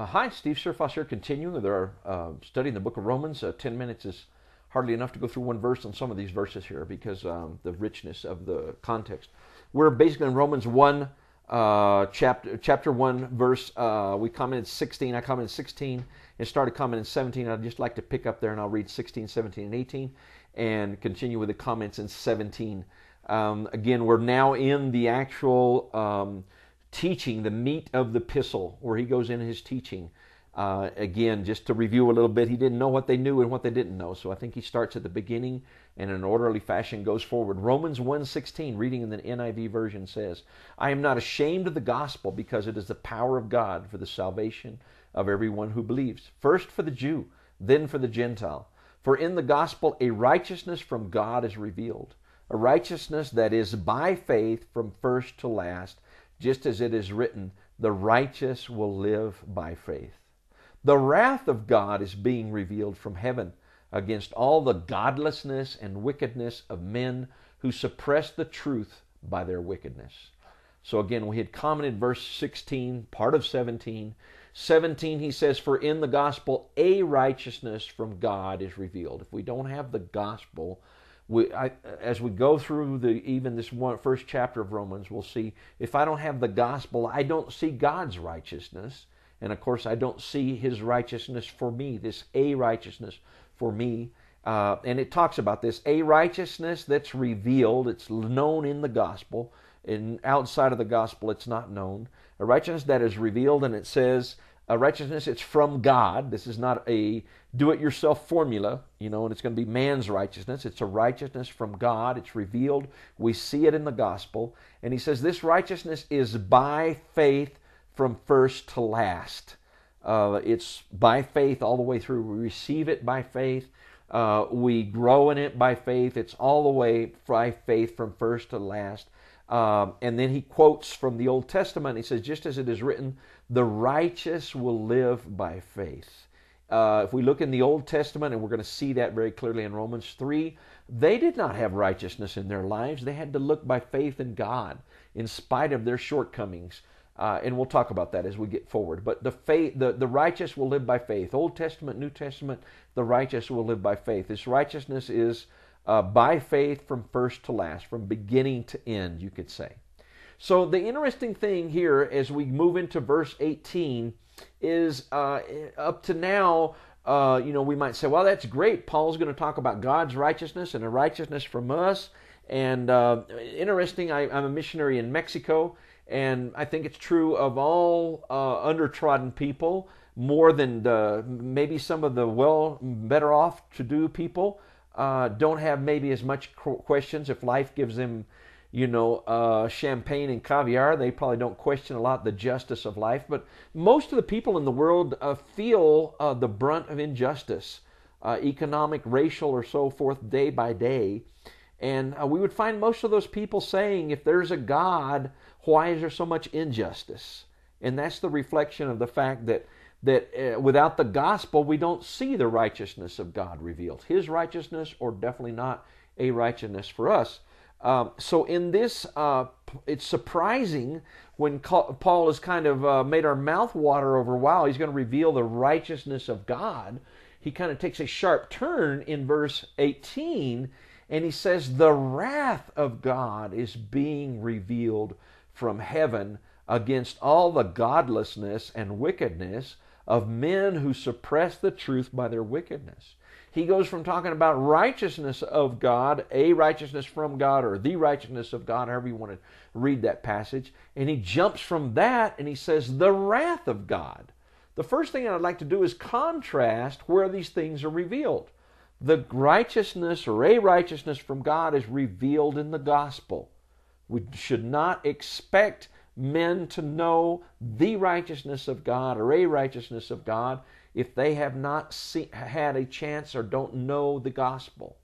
Hi, Steve Surfoss here, continuing with our study in the book of Romans. 10 minutes is hardly enough to go through one verse on some of these verses here because the richness of the context. We're basically in Romans 1, chapter 1, verse, we commented 16, I commented 16, and started commenting 17. I'd just like to pick up there and I'll read 16, 17, and 18, and continue with the comments in 17. Again, we're now in the actual teaching, the meat of the epistle, where he goes into his teaching. Again, just to review a little bit, he didn't know what they knew and what they didn't know. So I think he starts at the beginning and in an orderly fashion goes forward. Romans 1:16, reading in the NIV version, says, I am not ashamed of the gospel because it is the power of God for the salvation of everyone who believes. First for the Jew, then for the Gentile. For in the gospel a righteousness from God is revealed, a righteousness that is by faith from first to last, just as it is written, the righteous will live by faith. The wrath of God is being revealed from heaven against all the godlessness and wickedness of men who suppress the truth by their wickedness. So again, we had commented verse 16, part of 17. 17, he says, for in the gospel a righteousness from God is revealed. If we don't have the gospel, as we go through even this first chapter of Romans, we'll see if I don't have the gospel, I don't see God's righteousness. And of course, I don't see his righteousness for me, this a righteousness for me. And it talks about this, a righteousness that's revealed, it's known in the gospel. And outside of the gospel, it's not known. A righteousness that is revealed, and it says, a righteousness, it's from God. This is not a do-it-yourself formula, and it's going to be man's righteousness. It's a righteousness from God. It's revealed. We see it in the gospel. And he says this righteousness is by faith from first to last. It's by faith all the way through. We receive it by faith. We grow in it by faith. It's all the way by faith from first to last. And then he quotes from the Old Testament. He says, just as it is written, the righteous will live by faith. If we look in the Old Testament, and we're going to see that very clearly in Romans 3, they did not have righteousness in their lives. They had to look by faith in God in spite of their shortcomings. And we'll talk about that as we get forward. But the righteous will live by faith. Old Testament, New Testament, the righteous will live by faith. This righteousness is by faith from first to last, from beginning to end, you could say. So the interesting thing here as we move into verse 18 is up to now, we might say, well, that's great. Paul's going to talk about God's righteousness and a righteousness from us. And interesting, I'm a missionary in Mexico, and I think it's true of all undertrodden people, more than maybe some of the better off to do people don't have maybe as much questions. If life gives them champagne and caviar, they probably don't question a lot the justice of life. But most of the people in the world feel the brunt of injustice, economic, racial, or so forth, day by day. And we would find most of those people saying, if there's a God, why is there so much injustice? And that's the reflection of the fact that without the gospel, we don't see the righteousness of God revealed. His righteousness, or definitely not a righteousness for us. So in this, it's surprising when Paul has kind of made our mouth water over a while. He's going to reveal the righteousness of God. He kind of takes a sharp turn in verse 18, and he says, the wrath of God is being revealed from heaven against all the godlessness and wickedness of men who suppress the truth by their wickedness. He goes from talking about righteousness of God, a righteousness from God, or the righteousness of God, however you want to read that passage, and he jumps from that and he says, the wrath of God. The first thing I'd like to do is contrast where these things are revealed. The righteousness or a righteousness from God is revealed in the gospel. We should not expect men to know the righteousness of God or a righteousness of God if they have not had a chance or don't know the gospel.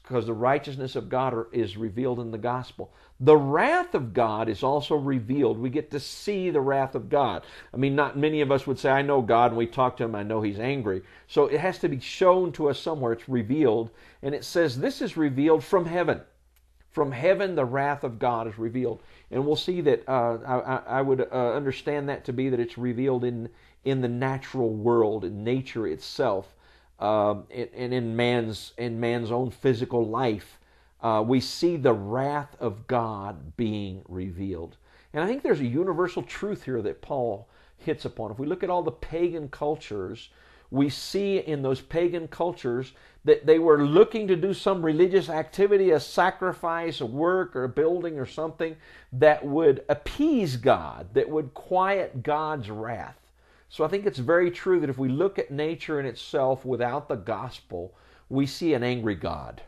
Because the righteousness of God is revealed in the gospel. The wrath of God is also revealed. We get to see the wrath of God. I mean, not many of us would say, I know God, and we talk to him, I know he's angry. So it has to be shown to us somewhere. It's revealed. And it says this is revealed from heaven. From heaven, the wrath of God is revealed. And we'll see that I would understand that to be that it's revealed in the natural world, in nature itself, and in man's own physical life. We see the wrath of God being revealed. And I think there's a universal truth here that Paul hits upon. If we look at all the pagan cultures, we see in those pagan cultures that they were looking to do some religious activity, a sacrifice, a work, or a building or something that would appease God, that would quiet God's wrath. So I think it's very true that if we look at nature in itself without the gospel, we see an angry God.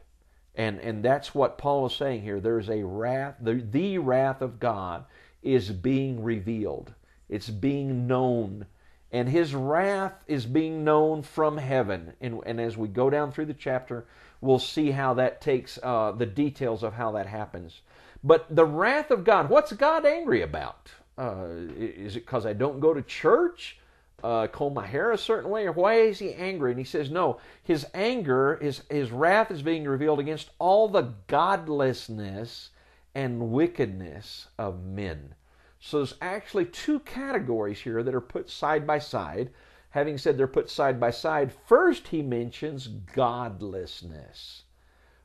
And that's what Paul is saying here. There's a wrath, the wrath of God is being revealed. It's being known. And his wrath is being known from heaven. And as we go down through the chapter, we'll see how that takes the details of how that happens. But the wrath of God, what's God angry about? Is it because I don't go to church? Comb my hair a certain way? Or why is he angry? And he says, no, his anger, his wrath is being revealed against all the godlessness and wickedness of men. So there's actually two categories here that are put side by side. Having said they're put side by side, first he mentions godlessness.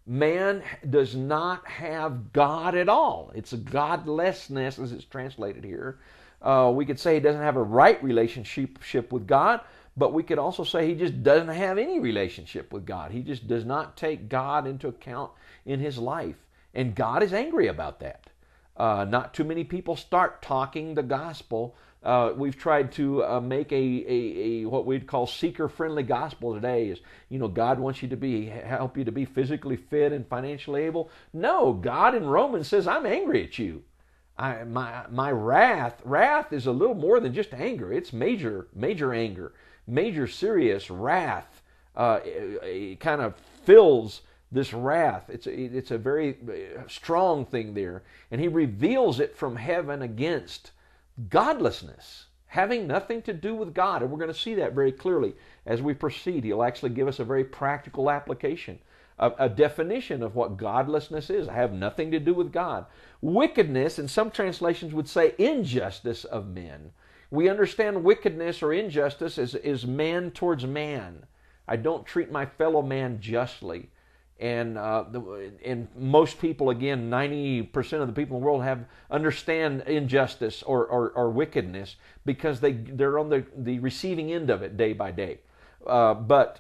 Man does not have God at all. It's a godlessness as it's translated here. We could say he doesn't have a right relationship with God, but we could also say he just doesn't have any relationship with God. He just does not take God into account in his life. And God is angry about that. Not too many people start talking the gospel. We've tried to make a what we'd call seeker-friendly gospel today. Is, God wants you to help you to be physically fit and financially able. No, God in Romans says, I'm angry at you. My wrath is a little more than just anger. It's major anger, major serious wrath. It kind of fills this wrath. It's a very strong thing there. And he reveals it from heaven against godlessness, having nothing to do with God. And we're going to see that very clearly as we proceed. He'll actually give us a very practical application, a definition of what godlessness is. I have nothing to do with God. Wickedness, and some translations would say injustice of men. We understand wickedness or injustice as man towards man. I don't treat my fellow man justly. And most people, again, 90% of the people in the world understand injustice or wickedness because they're on the receiving end of it day by day. But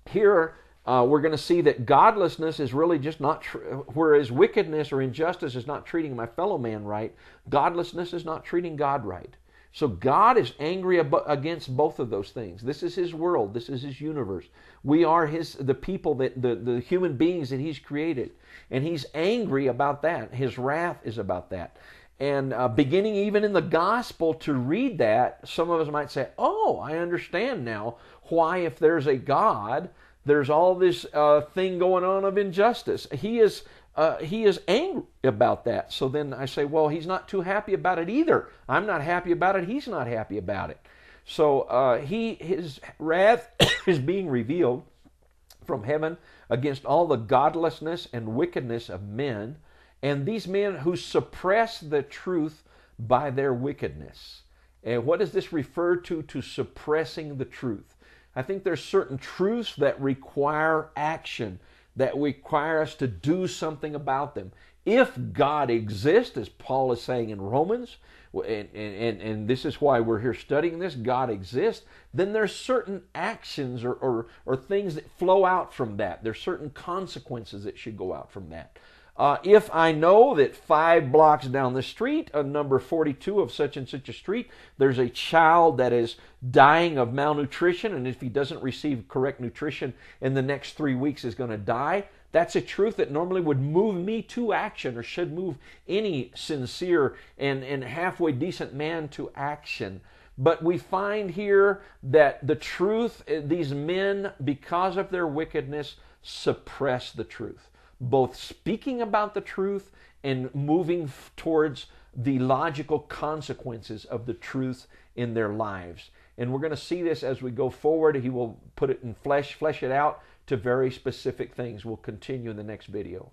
here we're going to see that godlessness is really just not, whereas wickedness or injustice is not treating my fellow man right, godlessness is not treating God right. So God is angry against both of those things. This is his world. This is his universe. We are the people, the human beings that he's created. And he's angry about that. His wrath is about that. And beginning even in the gospel to read that, some of us might say, oh, I understand now why, if there's a God, there's all this thing going on of injustice. He is angry about that. So then I say, well, he's not too happy about it either. I'm not happy about it. He's not happy about it. So his wrath is being revealed from heaven against all the godlessness and wickedness of men, and these men who suppress the truth by their wickedness. And what does this refer to suppressing the truth? I think there's certain truths that require action, that require us to do something about them. If God exists, as Paul is saying in Romans, and this is why we're here studying this, God exists, then there's certain actions or things that flow out from that. There's certain consequences that should go out from that. If I know that 5 blocks down the street, number 42 of such and such a street, there's a child that is dying of malnutrition, and if he doesn't receive correct nutrition in the next 3 weeks is going to die, that's a truth that normally would move me to action, or should move any sincere and halfway decent man to action. But we find here that the truth, these men, because of their wickedness, suppress the truth, both speaking about the truth and moving towards the logical consequences of the truth in their lives. And we're going to see this as we go forward. He will put it in flesh it out to very specific things. We'll continue in the next video.